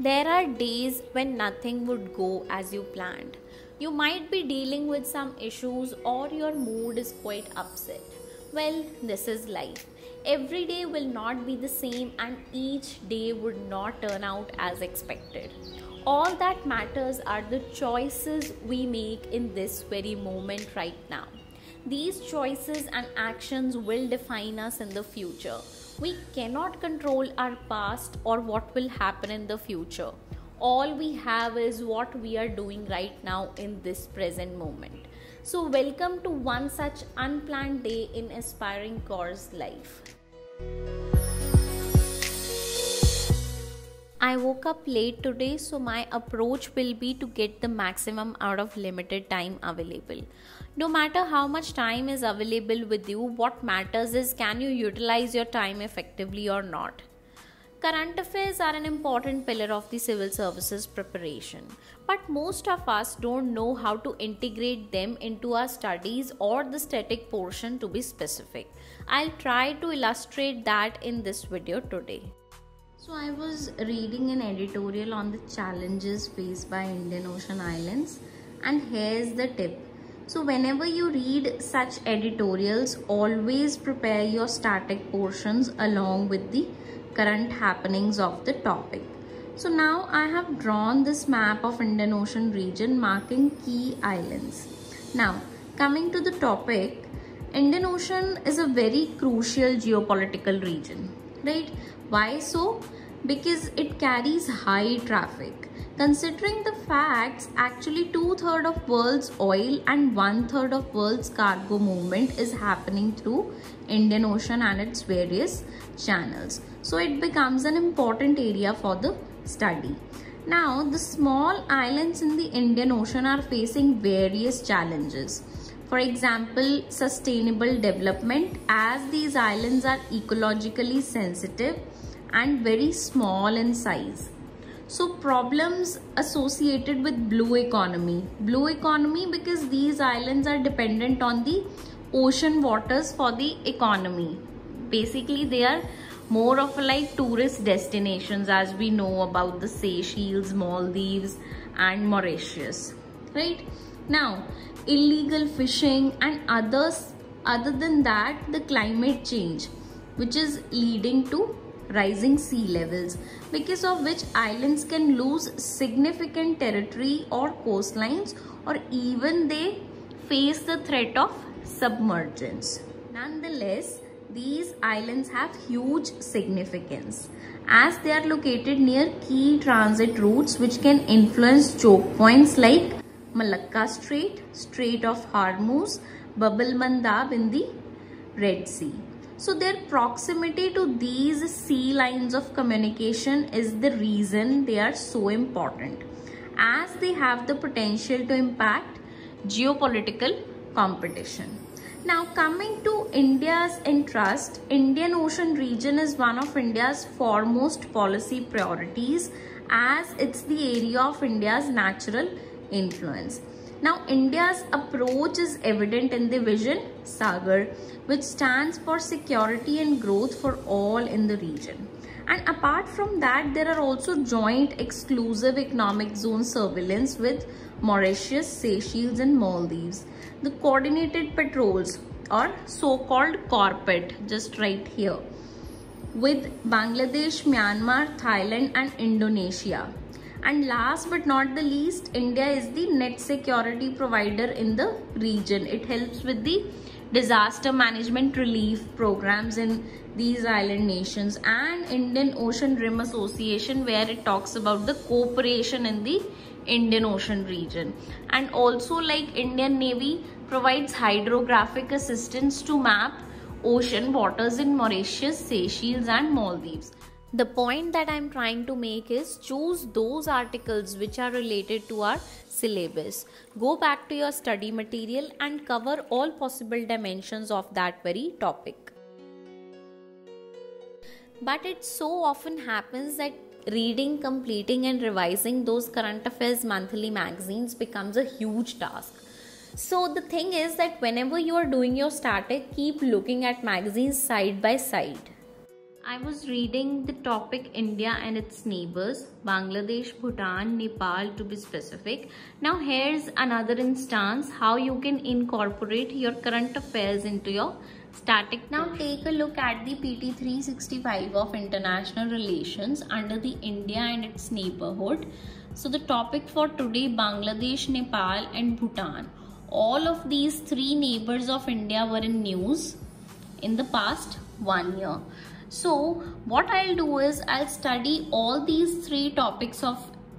There are days when nothing would go as you planned. You might be dealing with some issues or your mood is quite upset. Well, this is life. Every day will not be the same and each day would not turn out as expected. All that matters are the choices we make in this very moment right now. These choices and actions will define us in the future. We cannot control our past or what will happen in the future. All we have is what we are doing right now in this present moment. So, welcome to one such unplanned day in Aspiring Core's life. I woke up late today, so my approach will be to get the maximum out of limited time available. No matter how much time is available with you, what matters is can you utilize your time effectively or not. Current affairs are an important pillar of the civil services preparation, but most of us don't know how to integrate them into our studies or the static portion to be specific. I'll try to illustrate that in this video today. So I was reading an editorial on the challenges faced by Indian Ocean Islands, and here's the tip. So whenever you read such editorials, always prepare your static portions along with the current happenings of the topic. So now I have drawn this map of Indian Ocean region marking key islands. Now coming to the topic, Indian Ocean is a very crucial geopolitical region, right? Why so? Because it carries high traffic. Considering the facts, actually 2/3 of world's oil and 1/3 of world's cargo movement is happening through Indian Ocean and its various channels. So it becomes an important area for the study. Now, the small islands in the Indian Ocean are facing various challenges. For example, sustainable development, as these islands are ecologically sensitive and very small in size. So problems associated with blue economy. Blue economy because these islands are dependent on the ocean waters for the economy. Basically, they are more of like tourist destinations, as we know about the Seychelles, Maldives and Mauritius, right? Now, illegal fishing and others. Other than that, the climate change, which is leading to rising sea levels, because of which islands can lose significant territory or coastlines, or even they face the threat of submergence. Nonetheless, these islands have huge significance as they are located near key transit routes which can influence choke points like Malacca Strait, Strait of Hormuz, Bab el-Mandab in the Red Sea. So their proximity to these sea lines of communication is the reason they are so important, as they have the potential to impact geopolitical competition. Now coming to India's interest, Indian Ocean region is one of India's foremost policy priorities, as it's the area of India's natural influence. Now, India's approach is evident in the Vision Sagar, which stands for security and growth for all in the region. And apart from that, there are also joint exclusive economic zone surveillance with Mauritius, Seychelles and Maldives. The coordinated patrols, or so-called CORPET, just right here, with Bangladesh, Myanmar, Thailand and Indonesia. And last but not the least, India is the net security provider in the region. It helps with the disaster management relief programs in these island nations, and Indian Ocean Rim Association, where it talks about the cooperation in the Indian Ocean region. And also, like, Indian Navy provides hydrographic assistance to map ocean waters in Mauritius, Seychelles and Maldives. The point that I'm trying to make is choose those articles which are related to our syllabus. Go back to your study material and cover all possible dimensions of that very topic. But it so often happens that reading, completing and revising those current affairs monthly magazines becomes a huge task. So the thing is that whenever you are doing your static, keep looking at magazines side by side. I was reading the topic India and its neighbors, Bangladesh, Bhutan, Nepal to be specific. Now here's another instance how you can incorporate your current affairs into your static. Now take a look at the PT 365 of international relations under the India and its neighborhood. So the topic for today, Bangladesh, Nepal and Bhutan. All of these three neighbors of India were in news in the past 1 year. So what I'll do is I'll study all these three topics of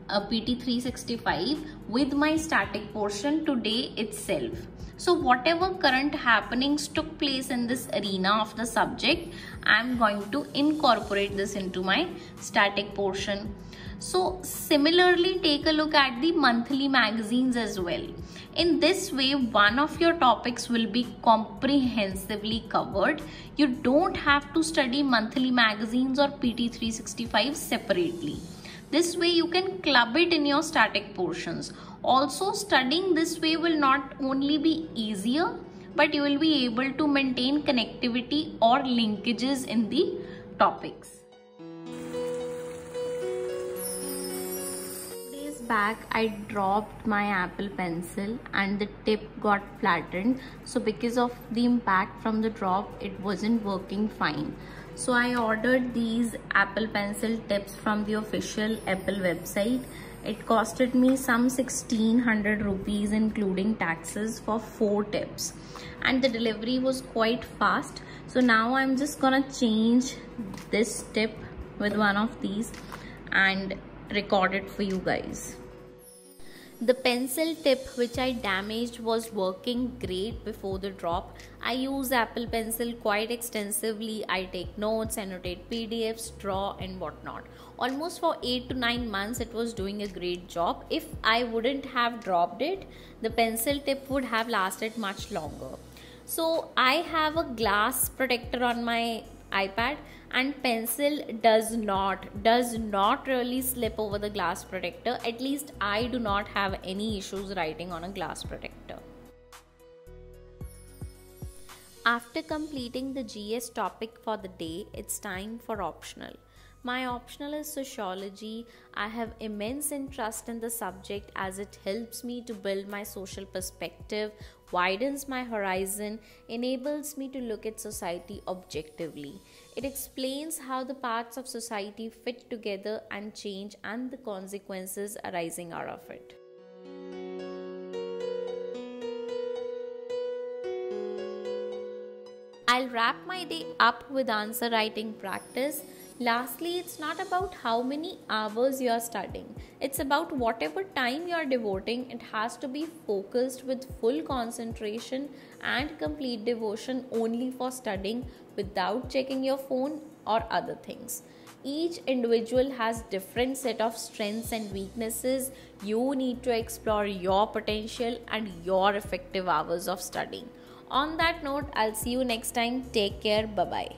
PT 365 with my static portion today itself. So whatever current happenings took place in this arena of the subject, I'm going to incorporate this into my static portion. So similarly, take a look at the monthly magazines as well. In this way, one of your topics will be comprehensively covered. You don't have to study monthly magazines or PT 365 separately. This way you can club it in your static portions. Also, studying this way will not only be easier, but you will be able to maintain connectivity or linkages in the topics. Back I dropped my Apple Pencil and the tip got flattened, so because of the impact from the drop it wasn't working fine. So I ordered these Apple Pencil tips from the official Apple website. It costed me some 1600 rupees including taxes for 4 tips, and the delivery was quite fast. So now I'm just gonna change this tip with one of these and record it for you guys. The pencil tip which I damaged was working great before the drop. I use Apple Pencil quite extensively. I take notes, annotate PDFs, draw and whatnot. Almost for 8 to 9 months it was doing a great job. If I wouldn't have dropped it, the pencil tip would have lasted much longer. So I have a glass protector on my iPad, and pencil does not really slip over the glass protector. At least I do not have any issues writing on a glass protector. After completing the GS topic for the day, it's time for optional. My optional is sociology. I have immense interest in the subject as it helps me to build my social perspective, widens my horizon, enables me to look at society objectively. It explains how the parts of society fit together and change and the consequences arising out of it. I'll wrap my day up with answer writing practice. Lastly, it's not about how many hours you are studying. It's about whatever time you are devoting. It has to be focused with full concentration and complete devotion only for studying without checking your phone or other things. Each individual has different set of strengths and weaknesses. You need to explore your potential and your effective hours of studying. On that note, I'll see you next time. Take care. Bye-bye.